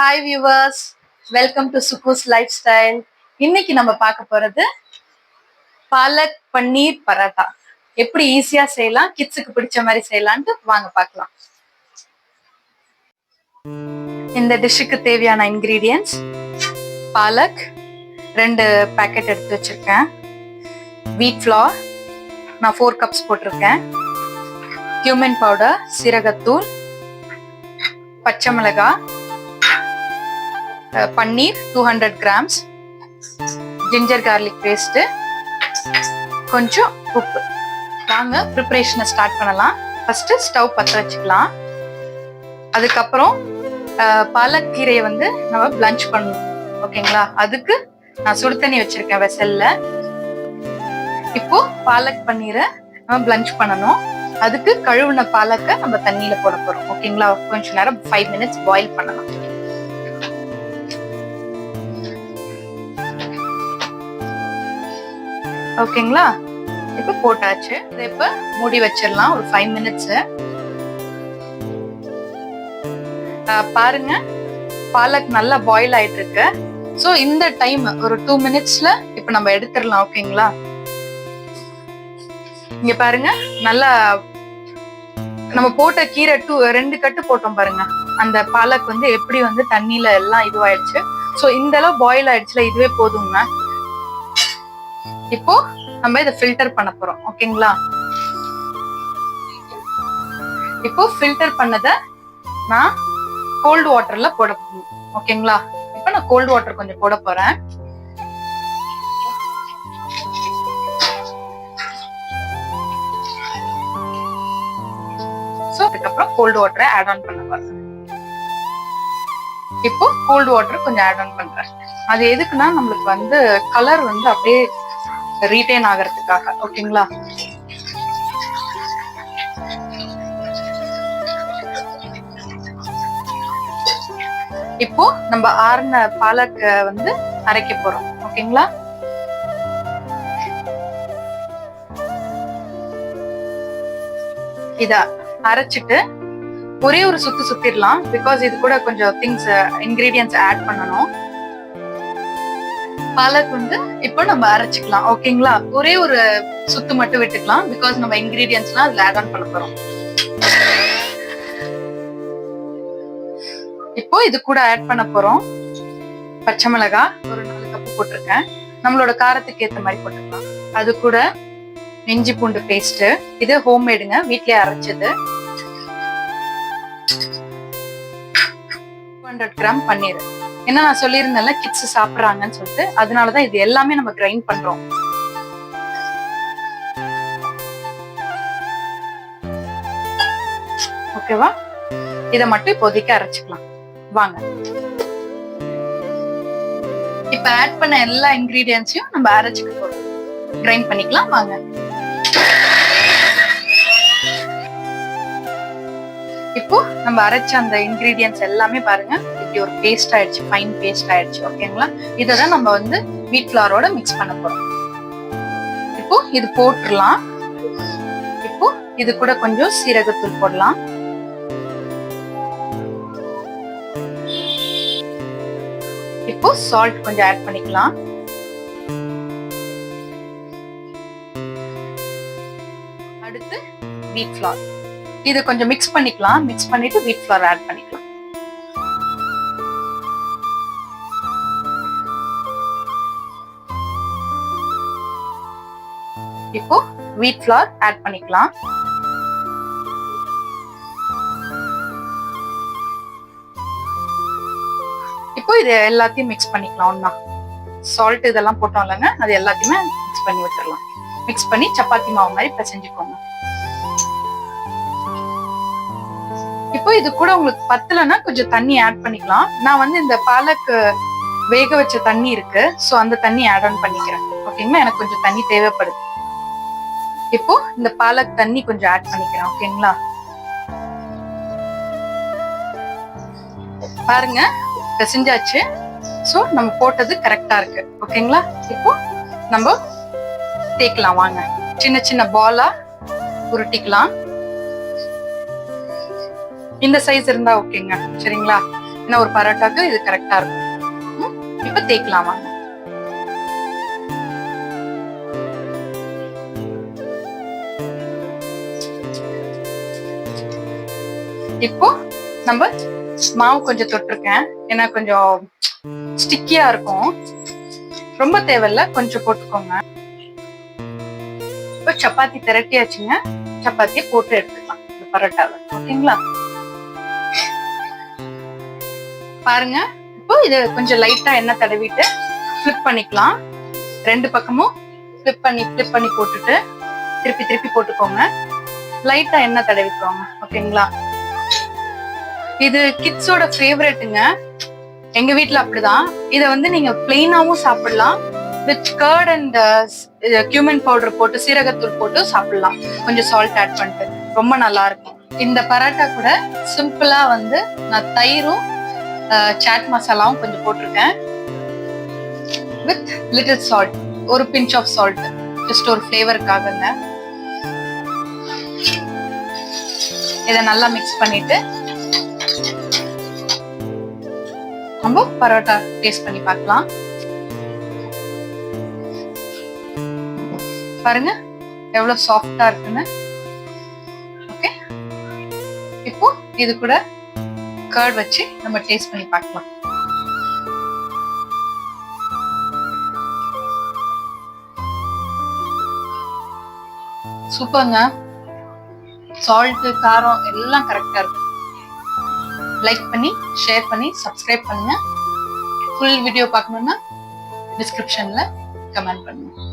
Hi viewers, welcome to சுக்கூஸ் life style. இன்னைக்கு நம்ம பார்க்க போறது பாலக் பன்னீர் பரோட்டா. எப்படி ஈஸியா செய்யலாம், கிட்ஸுக்கு பிடிச்ச மாதிரி செய்யலான்ட்டு வாங்க பார்க்கலாம். இந்த டிஷ்ஷுக்கு தேவையான இன்கிரீடியன்ஸ்: பாலக் 2 பேக்கெட் எடுத்து வச்சிருக்கேன், வீட் ஃப்ளார் நான் 4 கப்ஸ் போட்டிருக்கேன், கியூமின் பவுடர், சீரகத்தூள், பச்சை மிளகாய், பன்னீர் 200 கிராம்ஸ், ஜிஞ்சர் கார்லிக் பேஸ்ட், கொஞ்சம் உப்பு. வாங்க ப்ரிப்பரேஷனை ஸ்டார்ட் பண்ணலாம். ஃபர்ஸ்ட் ஸ்டவ் பற்ற வச்சுக்கலாம். அதுக்கப்புறம் பாலக்கீரையை நம்ம பிளஞ்ச் பண்ணணும். ஓகேங்களா? அதுக்கு நான் சுடு தண்ணி வச்சிருக்கேன் வெசல்ல. இப்போ பாலக் பன்னீரை நம்ம பிளஞ்ச் பண்ணணும். அதுக்கு கழுவுன பாலக்கை நம்ம தண்ணியில போட போறோம். ஓகேங்களா? கொஞ்ச நேரம் 5 மினிட்ஸ் பாயில் பண்ணலாம். ஓகேங்களா? இப்ப போட்டாச்சு. இதை இப்ப மூடி வச்சிடலாம் ஒரு 5 மினிட்ஸ். பாருங்க, பாலக் நல்லா பாயில் ஆயிட்டு இருக்கு. சோ இந்த டைம் ஒரு 2 மினிட்ஸ்ல இப்ப நம்ம எடுத்துடலாம். ஓகேங்களா? இங்க பாருங்க, நல்லா நம்ம போட்ட கீரை 2 கட்டு போட்டோம் பாருங்க. அந்த பாலக் எப்படி தண்ணியில எல்லாம் இதுவாயிடுச்சு. சோ இந்த அளவு பாயில் ஆயிடுச்சுல, இதுவே போதுங்க. இப்போ நம்ம இதை ஃபில்டர் பண்ண போறோம். ஓகேங்களா? இப்போ ஃபில்டர் பண்ணத நான் கோல்டு வாட்டர்ல போட போறேன். ஓகேங்களா? இப்போ நான் கோல்டு வாட்டர் கொஞ்சம் போட போறேன். சோ அதுக்கப்புறம் கோல்டு வாட்டரை ஆட் ஆன் பண்ண போறேன். இப்போ கோல்டு வாட்டர் கொஞ்சம் ஆட் ஆன் பண்றேன். அது எதுக்குன்னா நம்மளுக்கு கலர் அப்படியே ரீட்டைன் ஆகிறதுக்காக. ஓகேங்களா? இப்போ நம்ம ஆறுன பாலக் அரைக்க போறோம். ஓகேங்களா? இத அரைச்சிட்டு ஒரே ஒரு சுத்திடலாம். பிகாஸ் இது கூட கொஞ்சம் இன்கிரீடியன்ஸ் ஆட் பண்ணணும். பாலக் இப்போ நம்ம அரைச்சிக்கலாம். ஓகேங்களா? ஒரே ஒரு சுத்து மட்டும் விட்டுக்கலாம். பிகாஸ் நம்ம இன்கிரீடியன்ஸ்லாம் அதுல ஆட் ஆன் பண்ண போறோம். இப்போ இது கூட ஆட் பண்ண போறோம் பச்சை மிளகாய் ஒரு 4 கப் போட்டிருக்கேன். நம்மளோட காரத்துக்கு ஏத்த மாதிரி போட்டுக்கலாம். அது கூட இஞ்சி பூண்டு பேஸ்ட், இது ஹோம்மேடுங்க, வீட்லயே அரைச்சது. 200 கிராம் பன்னீர். ஏன்னா நான் சொல்லியிருந்தேன்ல கிட்ஸ் சாப்பிடுறாங்கன்னு சொல்லிட்டு, அதனாலதான் இது எல்லாமே நம்ம கிரைண்ட் பண்றோம். ஓகேவா? இதை மட்டும் இப்போதைக்கு அரைச்சுக்கலாம். வாங்க இப்ப ஆட் பண்ண எல்லா இன்கிரீடியன்ஸையும் நம்ம அரைச்சுக்க போறோம். கிரைண்ட் பண்ணிக்கலாம். வாங்க. இப்போ நம்ம அரைச்ச அந்த இன்கிரீடியன்ஸ் எல்லாமே பாருங்க இப்படி ஒரு பேஸ்ட் ஆயிடுச்சு, ஃபைன் பேஸ்ட் ஆயிடுச்சு. ஓகேங்களா? இததான் நம்ம வீட் ஃப்ளாரோட மிக்ஸ் பண்ண போறோம். இப்போ இது போட்டுடலாம். இப்போ இது கூட கொஞ்சம் சீரகத்தூள் போடலாம். இப்போ சால்ட் கொஞ்சம் ஆட் பண்ணிக்கலாம். அடுத்து வீட் ஃப்ளார். இது கொஞ்சம் மிக்ஸ் பண்ணிக்கலாம். மிக்ஸ் பண்ணிட்டு வீட் ஃப்ளார் ஆட் பண்ணிக்கலாம். இப்போ வீட் ஃப்ளார் ஆட் பண்ணிக்கலாம். இப்போ இது எல்லாத்தையும் மிக்ஸ் பண்ணிக்கலாம். ஒண்ணா சால்ட் இதெல்லாம் போட்டோம் இல்லைங்க, அது எல்லாத்தையுமே மிக்ஸ் பண்ணி வச்சிடலாம். மிக்ஸ் பண்ணி சப்பாத்தி மாவு மாதிரி பிசைஞ்சுக்கோங்க. இப்போ இது கூட உங்களுக்கு பத்தலன்னா கொஞ்சம் தண்ணி ஆட் பண்ணிக்கலாம். நான் இந்த பாலக் வேக வச்ச தண்ணி இருக்கு, சோ அந்த தண்ணி ஆட் ஆன் பண்ணிக்கிறேன். ஓகேங்களா? எனக்கு கொஞ்சம் தண்ணி தேவைப்படுது. இப்போ இந்த பாலக் தண்ணி கொஞ்சம் ஆட் பண்ணிக்கிறேன். ஓகேங்களா? பாருங்க, பிசைஞ்சாச்சு. சோ நம்ம போட்டது கரெக்டா இருக்கு. ஓகேங்களா? இப்போ நம்ம தேய்க்கலாம். வாங்க, சின்ன சின்ன பாலா உருட்டிக்கலாம். இந்த சைஸ் இருந்தா ஓகேங்க. சரிங்களா? ஏன்னா ஒரு பரோட்டாக்கு இது கரெக்டா இருக்கும். இப்ப தேய்க்கலாமா? இப்போ நம்ம மாவு கொஞ்சம் தொட்டிருக்கேன், ஏன்னா கொஞ்சம் ஸ்டிக்கியா இருக்கும். ரொம்ப தேவையில்ல, கொஞ்சம் போட்டுக்கோங்க. இப்போ சப்பாத்தி திரட்டியாச்சுங்க. சப்பாத்தியை போட்டு எடுத்துக்கலாம் இந்த பரோட்டாவை. ஓகேங்களா? பாருங்க, இப்போ இது கொஞ்சம் லைட்டா எண்ணெய் தடவிட்டு ஃபிளிப் பண்ணிக்கலாம். 2 பக்கமும் ஃபிளிப் பண்ணி போட்டுட்டு திருப்பி போட்டுக்கோங்க. லைட்டா எண்ணெய் தடவிக்கோங்க. ஓகேங்களா? இது கிட்ஸோட ஃபேவரட்டுங்க. எங்க வீட்ல அப்படிதான். இத வந்து நீங்க பிளெயினாவும் சாப்பிடலாம், with curd and cumin powder போட்டு, சீரகத்தூள் போட்டு சாப்பிடலாம். கொஞ்சம் சால்ட் ஆட் பண்ணிட்டு ரொம்ப நல்லா இருக்கும். இந்த பரோட்டா கூட சிம்பிளா வந்து நான் தயிரும் சாட் மசாலாவும் கொஞ்சம் போட்டிருக்கேன், வித் லிட்டில் சால்ட், ஒரு பிஞ்ச் ஆஃப் சால்ட், ஜஸ்ட் ஒரு ஃபிளேவருக்காகங்க. இதை நல்லா மிக்ஸ் பண்ணிட்டு நம்ம பரோட்டா டேஸ்ட் பண்ணி பார்க்கலாம். பாருங்க எவ்வளவு சாஃப்டா இருக்குன்னு. ஓகே, இப்போ இது கூட கர்ட் வச்சு நம்ம டேஸ்ட் பண்ணி பார்க்கலாம். சூப்பர்ங்க. சால்ட், காரம் எல்லாம் கரெக்டா இருக்கு. லைக் பண்ணி, ஷேர் பண்ணி, சப்ஸ்கிரைப் பண்ணுங்க. ஃபுல் வீடியோ பார்க்கணும்னா டிஸ்கிரிப்ஷன்ல கமெண்ட் பண்ணுங்க.